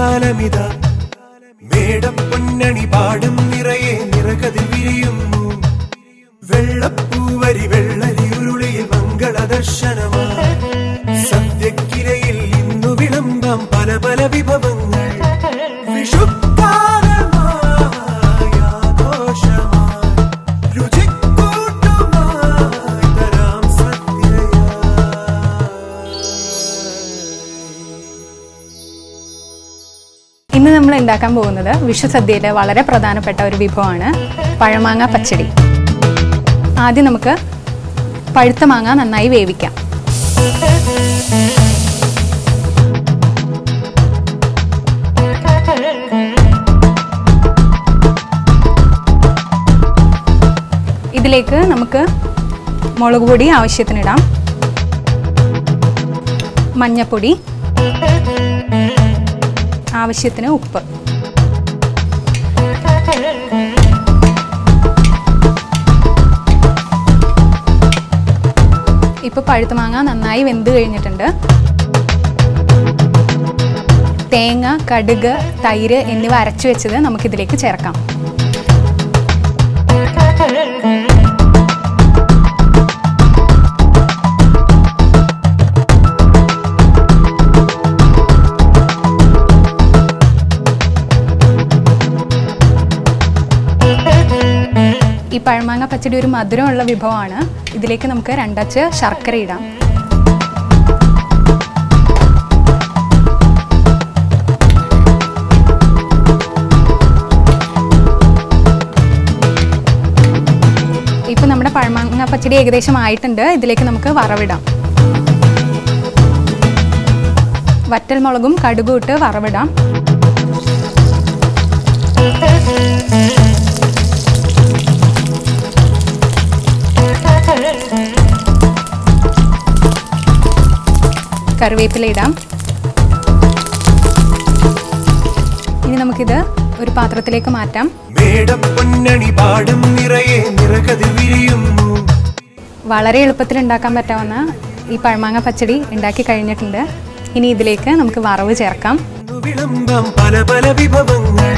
കാലമിതാ മേടപ്പൊന്നണി പാടം നിറയെ നിറകതിൽ വിരിയുന്നു വെള്ളപ്പൂവരി വെള്ളരി ഉരുളിയിൽ മംഗളദർശനമാ സദ്യക്കിരയിൽ ഇന്നു വിളമ്പാം പല പല വിഭവങ്ങൾ ഇന്ന് നമ്മൾ ഉണ്ടാക്കാൻ പോകുന്നത് വിഷു സദ്യയിലെ വളരെ പ്രധാനപ്പെട്ട ഒരു വിഭവമാണ് പഴമാങ്ങ പച്ചടി. ആദ്യം നമുക്ക് പഴുത്ത മാങ്ങ നന്നായി വേവിക്കാം. ഇതിലേക്ക് നമുക്ക് മുളക് പൊടി ആവശ്യത്തിനിടാം, മഞ്ഞൾപ്പൊടി, ആവശ്യത്തിന് ഉപ്പ്. ഇപ്പോൾ പഴുത്ത മാങ്ങ നന്നായി വെന്ത് കഴിഞ്ഞിട്ടുണ്ട്. തേങ്ങ, കടുക്, തൈര് എന്നിവ അരച്ചു വെച്ചത് നമുക്കിതിലേക്ക് ചേർക്കാം. ഈ പഴമാങ്ങ പച്ചടി ഒരു മധുരമുള്ള വിഭവമാണ്. ഇതിലേക്ക് നമുക്ക് 2 അച്ച് ശർക്കര ഇടാം. ഇപ്പം നമ്മുടെ പഴമാങ്ങ പച്ചടി ഏകദേശം ആയിട്ടുണ്ട്. ഇതിലേക്ക് നമുക്ക് വറവിടാം. വറ്റൽമുളകും കടുകും ഇട്ട് വറവിടാം. കറിവേപ്പില ഇടാം. ഇനി നമുക്കിത് ഒരു പാത്രത്തിലേക്ക് മാറ്റാം. വളരെ എളുപ്പത്തിൽ ഉണ്ടാക്കാൻ പറ്റാവുന്ന ഈ പഴമാങ്ങ പച്ചടി ഉണ്ടാക്കി കഴിഞ്ഞിട്ടുണ്ട്. ഇനി ഇതിലേക്ക് നമുക്ക് വറവ് ചേർക്കാം. പല പല വിഭവങ്ങൾ